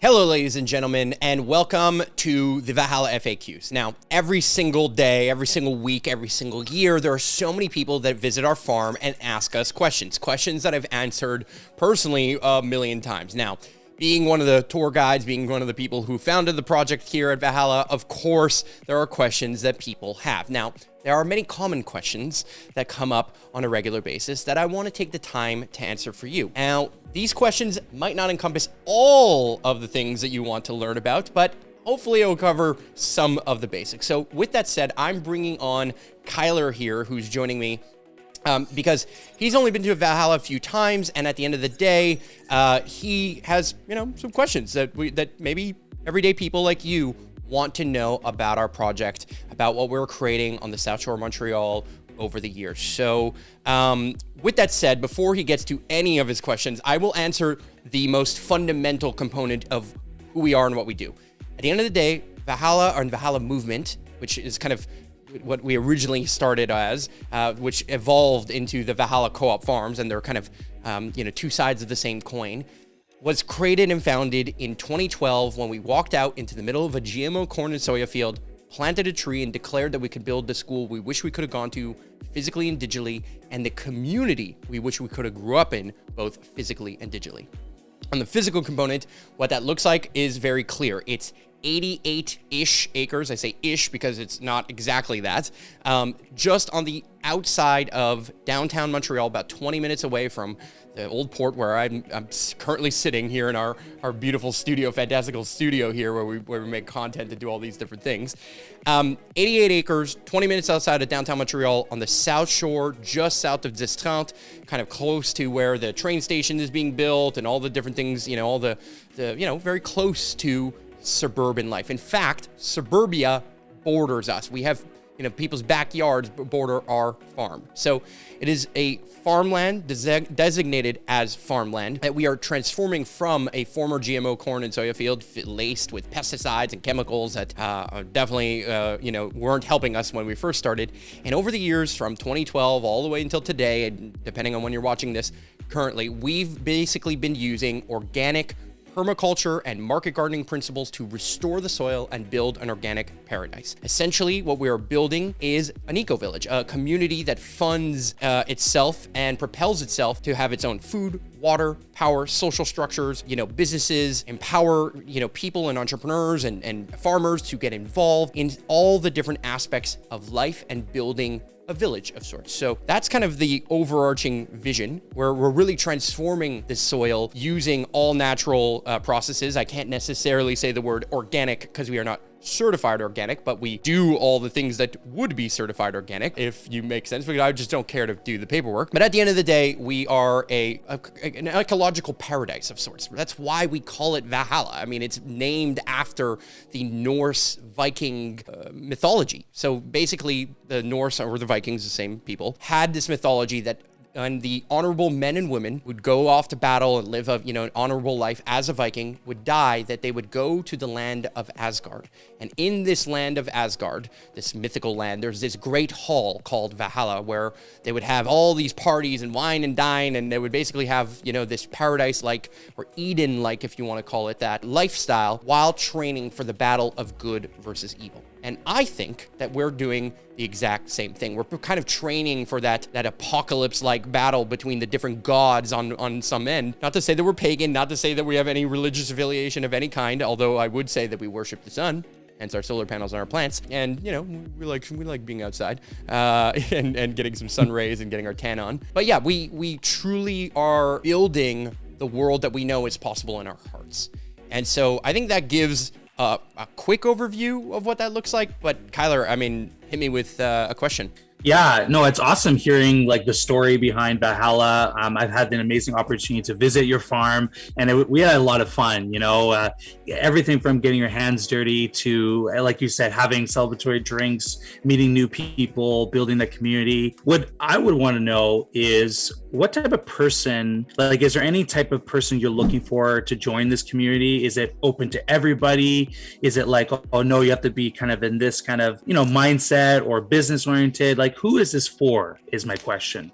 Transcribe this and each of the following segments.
Hello, ladies and gentlemen, and welcome to the Valhalla FAQs. Now, every single day, every single week, every single year, there are so many people that visit our farm and ask us questions that I've answered personally a million times. Now, being one of the tour guides, being one of the people who founded the project here at Valhalla, of course, there are questions that people have. Now, there are many common questions that come up on a regular basis that I want to take the time to answer for you. Now, these questions might not encompass all of the things that you want to learn about, but hopefully it will cover some of the basics. So with that said, I'm bringing on Kyler here, who's joining me because he's only been to Valhalla a few times, and at the end of the day, he has, some questions that maybe everyday people like you want to know about our project, about what we're creating on the South Shore of Montreal over the years. So with that said, before he gets to any of his questions, I will answer the most fundamental component of who we are and what we do. At the end of the day, Valhalla and Valhalla movement, which is kind of what we originally started as, which evolved into the Valhalla Co-op Farms, and they're kind of, two sides of the same coin, was created and founded in 2012 when we walked out into the middle of a GMO corn and soya field, planted a tree, and declared that we could build the school we wish we could have gone to physically and digitally, and the community we wish we could have grew up in both physically and digitally. On the physical component, what that looks like is very clear. It's 88-ish acres. I say ish because it's not exactly that. Just on the outside of downtown Montreal, about 20 minutes away from the old port where I'm currently sitting here in our beautiful studio, fantastical studio here where we make content and do all these different things. 88 acres, 20 minutes outside of downtown Montreal on the South Shore, just south of Distrant, kind of close to where the train station is being built and all the different things, all the very close to suburban life. In fact, suburbia borders us. We have, people's backyards border our farm. So it is a farmland designated as farmland that we are transforming from a former GMO corn and soya field laced with pesticides and chemicals that definitely, weren't helping us when we first started. And over the years, from 2012 all the way until today, and depending on when you're watching this currently, we've basically been using organic permaculture and market gardening principles to restore the soil and build an organic paradise. Essentially, what we are building is an eco-village, a community that funds itself and propels itself to have its own food, water, power, social structures, businesses, empower, people and entrepreneurs and farmers to get involved in all the different aspects of life and building a village of sorts. So that's kind of the overarching vision, where we're really transforming the soil using all natural processes. I can't necessarily say the word organic because we are not certified organic, but we do all the things that would be certified organic, if you make sense, because I just don't care to do the paperwork. But at the end of the day, we are an ecological paradise of sorts. That's why we call it Valhalla. I mean, it's named after the Norse Viking mythology. So basically, the Norse, or the Vikings, the same people, had this mythology that and the honorable men and women would go off to battle and live an honorable life as a Viking, would die, that they would go to the land of Asgard. And in this land of Asgard, this mythical land, there's this great hall called Valhalla, where they would have all these parties and wine and dine, and they would basically have, this paradise-like, or Eden-like, if you want to call it that, lifestyle, while training for the battle of good versus evil. And I think that we're doing the exact same thing. We're kind of training for that apocalypse-like battle between the different gods on some end. Not to say that we're pagan, not to say that we have any religious affiliation of any kind, although I would say that we worship the sun, hence our solar panels on our plants. And, we like being outside and getting some sun rays and getting our tan on. But yeah, we truly are building the world that we know is possible in our hearts. And so I think that gives a quick overview of what that looks like. But Kyler, hit me with a question. Yeah, no, it's awesome hearing the story behind Valhalla. I've had an amazing opportunity to visit your farm, and we had a lot of fun. Everything from getting your hands dirty to, like you said, having celebratory drinks, meeting new people, building the community. What I would want to know is, what type of person, is there any type of person you're looking for to join this community? Is it open to everybody? Is it oh no, you have to be kind of in this kind of, mindset or business oriented? Who is this for, is my question.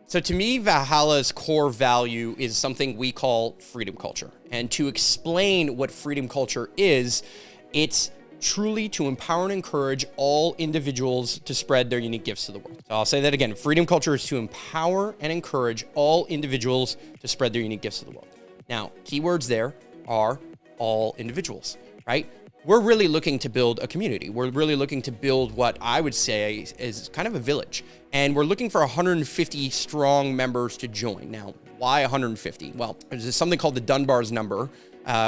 So to me, Valhalla's core value is something we call freedom culture. And to explain what freedom culture is, it's truly to empower and encourage all individuals to spread their unique gifts to the world. So I'll say that again. Freedom culture is to empower and encourage all individuals to spread their unique gifts to the world. Now, keywords there are all individuals, right? We're really looking to build a community. We're really looking to build what I would say is kind of a village. And we're looking for 150 strong members to join. Now, why 150? Well, there's something called the Dunbar's number,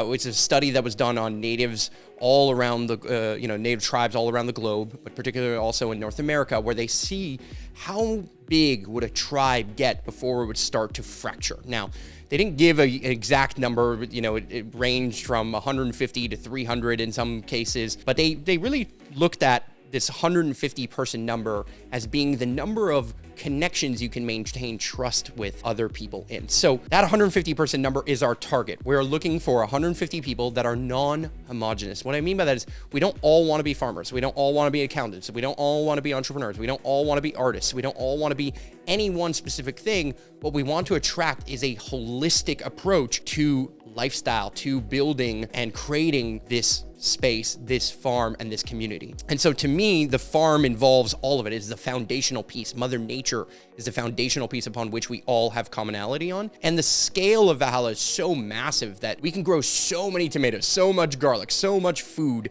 which is a study that was done on natives all around the, native tribes all around the globe, but particularly also in North America, where they see how big would a tribe get before it would start to fracture. Now, they didn't give an exact number, but, it ranged from 150 to 300 in some cases, but they really looked at this 150 person number as being the number of connections you can maintain trust with other people in. So that 150 person number is our target. We're looking for 150 people that are non-homogenous. What I mean by that is we don't all want to be farmers. We don't all want to be accountants. We don't all want to be entrepreneurs. We don't all want to be artists. We don't all want to be any one specific thing. What we want to attract is a holistic approach to lifestyle, to building and creating this space, this farm, and this community. And so to me, the farm involves all of it. It is the foundational piece. Mother Nature is the foundational piece upon which we all have commonality on. And the scale of Valhalla is so massive that we can grow so many tomatoes, so much garlic, so much food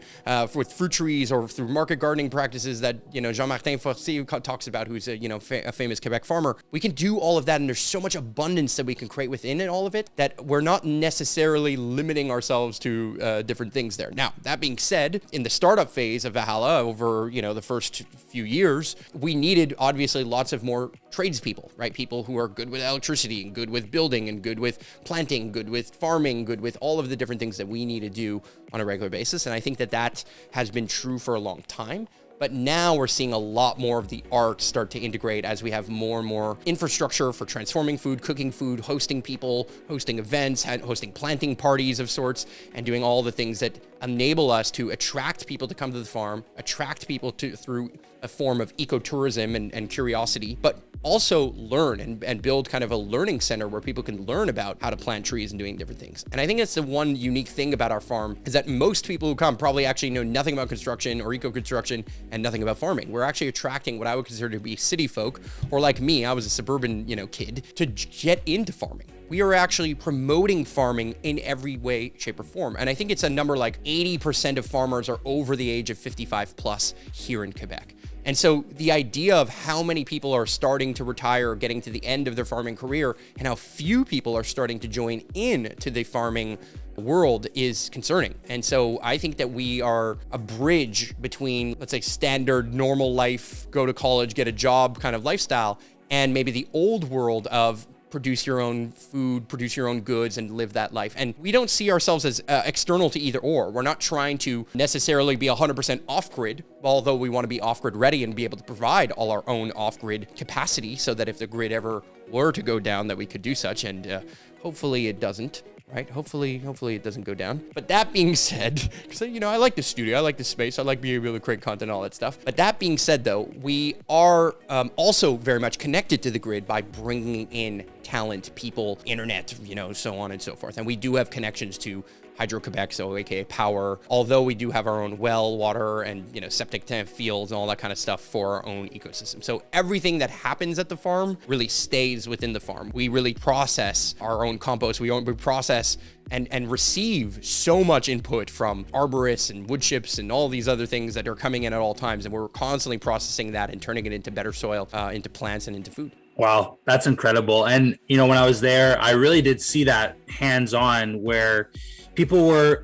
with fruit trees or through market gardening practices that, Jean-Martin Forcier talks about, who's a famous Quebec farmer. We can do all of that, and there's so much abundance that we can create within it, all of it, that we're not necessarily limiting ourselves to different things there. Now, that being said, in the startup phase of Valhalla over, the first few years, we needed obviously lots of more tradespeople, right? People who are good with electricity and good with building and good with planting, good with farming, good with all of the different things that we need to do on a regular basis. And I think that has been true for a long time. But now we're seeing a lot more of the art start to integrate as we have more and more infrastructure for transforming food, cooking food, hosting people, hosting events, hosting planting parties of sorts, and doing all the things that enable us to attract people to come to the farm, attract people through a form of ecotourism and curiosity, but also learn and build kind of a learning center where people can learn about how to plant trees and doing different things. And I think that's the one unique thing about our farm is that most people who come probably actually know nothing about construction or eco-construction and nothing about farming. We're actually attracting what I would consider to be city folk, or like me, I was a suburban, kid, to get into farming. We are actually promoting farming in every way, shape, or form. And I think it's a number like 80% of farmers are over the age of 55 plus here in Quebec. And so the idea of how many people are starting to retire or getting to the end of their farming career and how few people are starting to join in to the farming world is concerning. And so I think that we are a bridge between, let's say, standard normal life, go to college, get a job kind of lifestyle, and maybe the old world of produce your own food, produce your own goods, and live that life. And we don't see ourselves as external to either or. We're not trying to necessarily be 100% off-grid, although we want to be off-grid ready and be able to provide all our own off-grid capacity so that if the grid ever were to go down, that we could do such. And hopefully it doesn't. Right? Hopefully it doesn't go down. But that being said, because, I like the studio, I like the space, I like being able to create content, all that stuff. But that being said, though, we are also very much connected to the grid by bringing in talent, people, internet, so on and so forth. And we do have connections to Hydro-Quebec, so aka power, although we do have our own well, water, and septic tank fields and all that kind of stuff for our own ecosystem. So everything that happens at the farm really stays within the farm. We really process our own compost. We process and receive so much input from arborists and wood chips and all these other things that are coming in at all times. And we're constantly processing that and turning it into better soil, into plants and into food. Wow, that's incredible. And, when I was there, I really did see that hands-on where people were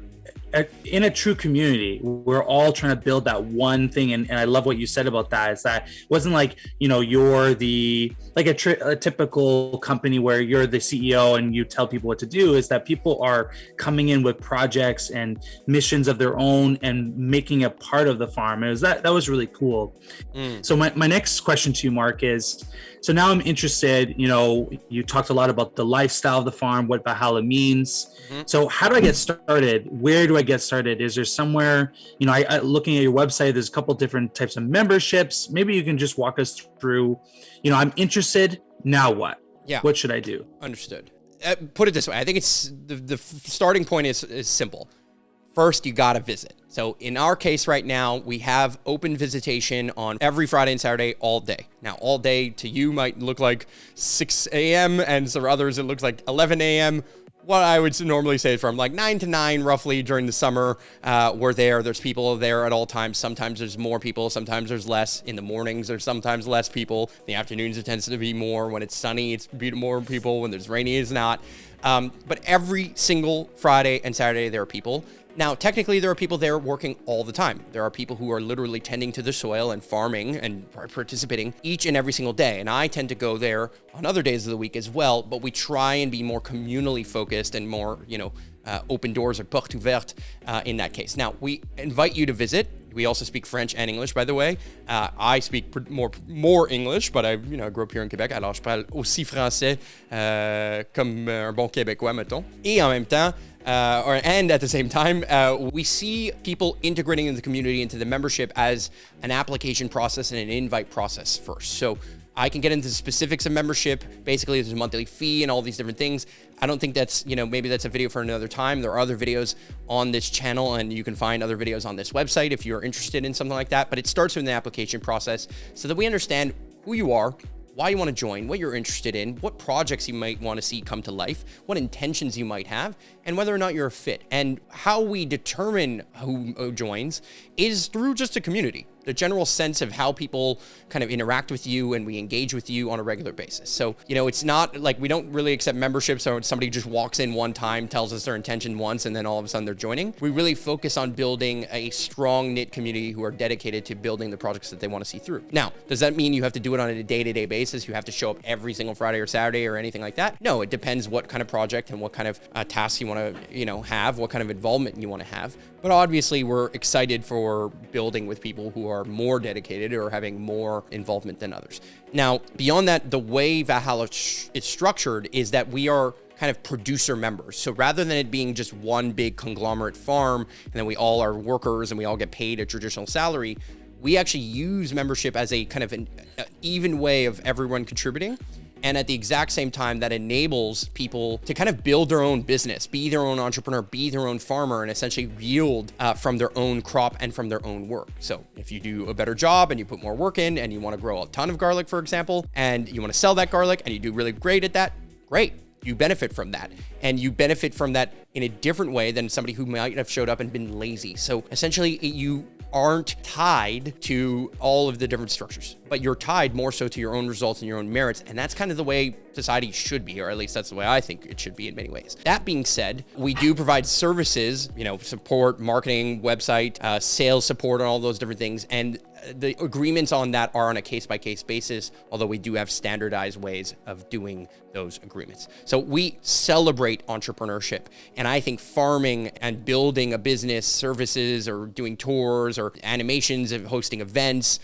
in a true community. We're all trying to build that one thing. And I love what you said about that, is that it wasn't like, you're a typical company where you're the CEO and you tell people what to do. Is that people are coming in with projects and missions of their own and making a part of the farm. And that was really cool. So my next question to you, Mark, is, so now I'm interested, you talked a lot about the lifestyle of the farm, what Valhalla means. So how do I get started? Where do I get started? Is there somewhere, looking at your website, there's a couple different types of memberships. Maybe you can just walk us through, I'm interested. Now what? Yeah. What should I do? Understood. Put it this way. I think it's the starting point is simple. First, you got to visit. So in our case right now, we have open visitation on every Friday and Saturday all day. Now, all day to you might look like 6 a.m. and for others, it looks like 11 a.m. What I would normally say from like 9 to 9 roughly during the summer, we're there. There's people there at all times. Sometimes there's more people. Sometimes there's less. In the mornings, there's sometimes less people. In the afternoons, it tends to be more. When it's sunny, it's more people. When there's rainy, it's not. But every single Friday and Saturday, there are people. Now, technically, there are people there working all the time. There are people who are literally tending to the soil and farming and participating each and every single day. And I tend to go there on other days of the week as well, but we try and be more communally focused and more, open doors or porte ouverte in that case. Now, we invite you to visit. We also speak French and English, by the way. I speak more English, but I grew up here in Québec, alors je parle aussi français comme un bon Québécois, mettons. Et en même temps, and at the same time, we see people integrating in the community into the membership as an application process and an invite process first. So I can get into the specifics of membership. Basically, there's a monthly fee and all these different things. I don't think that's, maybe that's a video for another time. There are other videos on this channel, and you can find other videos on this website if you're interested in something like that. But it starts with an application process so that we understand who you are, why you want to join, what you're interested in, what projects you might want to see come to life, what intentions you might have, and whether or not you're a fit. And how we determine who joins is through just a community, the general sense of how people kind of interact with you and we engage with you on a regular basis. So, it's not like we don't really accept memberships or somebody just walks in one time, tells us their intention once, and then all of a sudden they're joining. We really focus on building a strong knit community who are dedicated to building the projects that they want to see through. Now, does that mean you have to do it on a day-to-day basis? You have to show up every single Friday or Saturday or anything like that? No, it depends what kind of project and what kind of tasks you want to, have, what kind of involvement you want to have. But obviously, we're excited for building with people who are more dedicated or having more involvement than others. Now, beyond that, the way Valhalla is structured is that we are kind of producer members. So rather than it being just one big conglomerate farm, and then we all are workers and we all get paid a traditional salary, we actually use membership as a kind of an even way of everyone contributing. And at the exact same time, that enables people to kind of build their own business, be their own entrepreneur, be their own farmer, and essentially yield from their own crop and from their own work. So if you do a better job and you put more work in and you want to grow a ton of garlic, for example, and you want to sell that garlic and you do really great at that, great. You benefit from that. And you benefit from that in a different way than somebody who might have showed up and been lazy. So essentially, you aren't tied to all of the different structures, but you're tied more so to your own results and your own merits. And that's kind of the way society should be, or at least that's the way I think it should be in many ways. That being said, we do provide services, support, marketing, website, sales support, and all those different things. And the agreements on that are on a case-by-case basis, although we do have standardized ways of doing those agreements. So we celebrate entrepreneurship. And I think farming and building a business, services, or doing tours or animations of hosting events,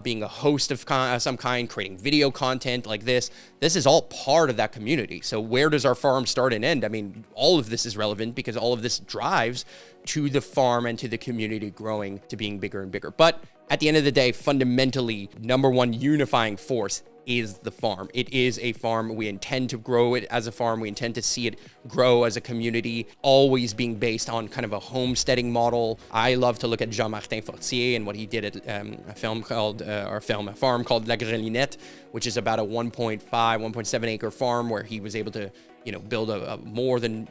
being a host of some kind, creating video content like this is all part of that community. So where does our farm start and end? I mean, all of this is relevant because all of this drives to the farm and to the community growing to being bigger and bigger. But at the end of the day, fundamentally, number one unifying force is the farm. It is a farm. We intend to grow it as a farm. We intend to see it grow as a community, always being based on kind of a homesteading model. I love to look at Jean-Martin Fortier and what he did at a farm called La Grelinette, which is about a 1.7 acre farm where he was able to build a more than,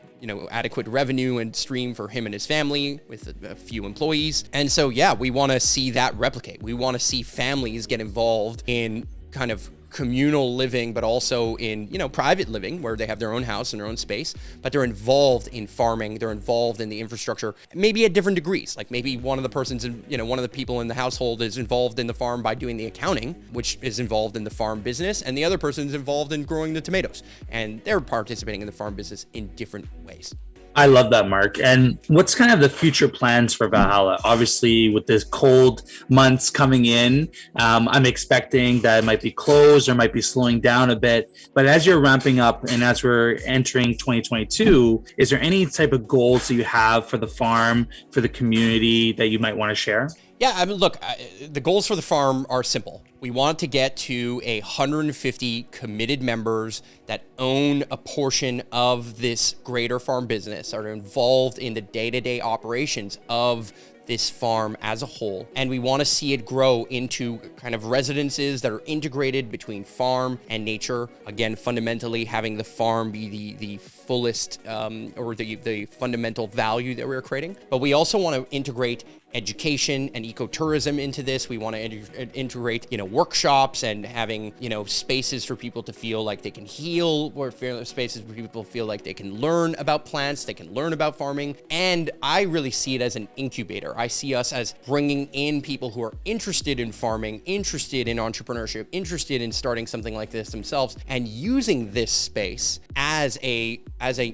adequate revenue and stream for him and his family with a few employees. And so, yeah, we want to see that replicate. We want to see families get involved in kind of communal living, but also in, private living where they have their own house and their own space, but they're involved in farming. They're involved in the infrastructure, maybe at different degrees. Like maybe one of the persons, one of the people in the household is involved in the farm by doing the accounting, which is involved in the farm business. And the other person is involved in growing the tomatoes, and they're participating in the farm business in different ways. I love that, Mark. And what's kind of the future plans for Valhalla? Obviously, with this cold months coming in, I'm expecting that it might be closed or might be slowing down a bit. But as you're ramping up and as we're entering 2022, is there any type of goals that you have for the farm, for the community that you might want to share? Yeah, I mean, look, the goals for the farm are simple. We want to get to 150 committed members that own a portion of this greater farm business, are involved in the day-to-day operations of this farm as a whole. And we want to see it grow into kind of residences that are integrated between farm and nature. Again, fundamentally having the farm be the fullest or the fundamental value that we're creating. But we also want to integrate education and ecotourism into this. We want to integrate, workshops and having, spaces for people to feel like they can heal, or spaces where people feel like they can learn about plants, they can learn about farming. And I really see it as an incubator. I see us as bringing in people who are interested in farming, interested in entrepreneurship, interested in starting something like this themselves, and using this space as a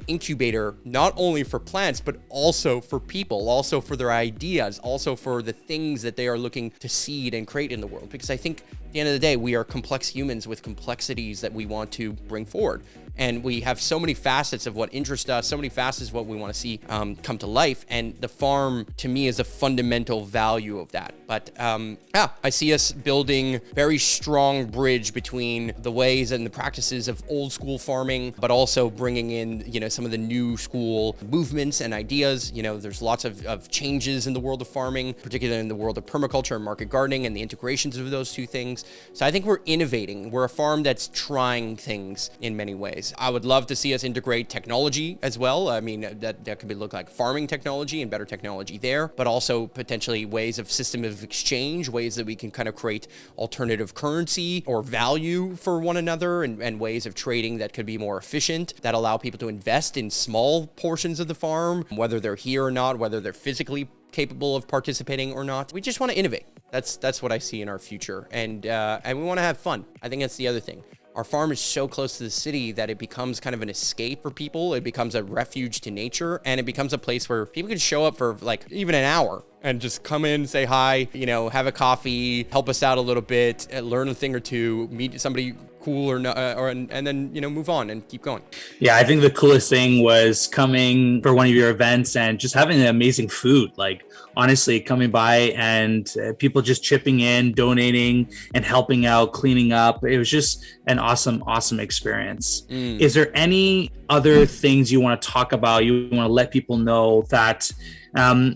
incubator, not only for plants, but also for people, also for their ideas, also for the things that they are looking to seed and create in the world. Because I think at the end of the day, we are complex humans with complexities that we want to bring forward. And we have so many facets of what interests us, so many facets of what we want to see come to life. And the farm, to me, is a fundamental value of that. But I see us building very strong bridge between the ways and the practices of old school farming, but also bringing in, some of the new school movements and ideas. There's lots of changes in the world of farming, particularly in the world of permaculture and market gardening and the integrations of those two things. So I think we're innovating. We're a farm that's trying things in many ways. I would love to see us integrate technology as well. I mean, that could look like farming technology and better technology there, but also potentially ways of system of exchange, ways that we can kind of create alternative currency or value for one another, and ways of trading that could be more efficient, that allow people to invest in small portions of the farm, whether they're here or not, whether they're physically capable of participating or not. We just want to innovate. That's what I see in our future. And we want to have fun. I think that's the other thing. Our farm is so close to the city that it becomes kind of an escape for people. It becomes a refuge to nature, and it becomes a place where people can show up for like even an hour and just come in, say hi, have a coffee, help us out a little bit, learn a thing or two, meet somebody cool or not, and then move on and keep going. Yeah, I think the coolest thing was coming for one of your events and just having amazing food. Like honestly, coming by and people just chipping in, donating, and helping out, cleaning up. It was just an awesome experience. Is there any other things you want to talk about? You want to let people know that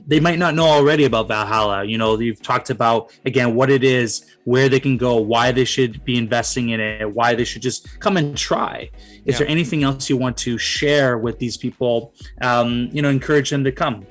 they might not know already about Valhalla? You've talked about, again, what it is, where they can go, why they should be investing in it, why they should just come and try. Is there anything else you want to share with these people, encourage them to come?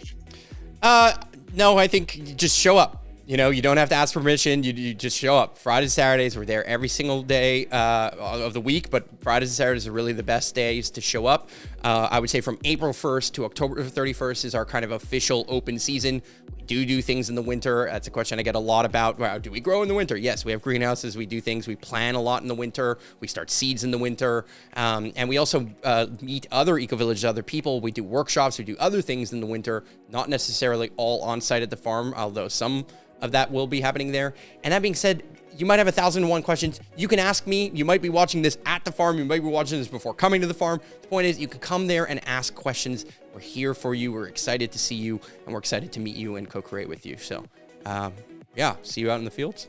No, I think just show up. You don't have to ask permission. You just show up. Fridays, Saturdays, we're there every single day of the week, but Fridays and Saturdays are really the best days to show up. I would say from April 1st to October 31st is our kind of official open season. We do things in the winter. That's a question I get a lot about. Well, do we grow in the winter? Yes, we have greenhouses. We do things. We plan a lot in the winter. We start seeds in the winter. And we also meet other eco-villages, other people. We do workshops. We do other things in the winter, not necessarily all on site at the farm, although some of that will be happening there. And that being said, you might have 1,001 questions. You can ask me. You might be watching this at the farm. You might be watching this before coming to the farm. The point is, you can come there and ask questions. We're here for you. We're excited to see you, and we're excited to meet you and co-create with you. So, see you out in the fields.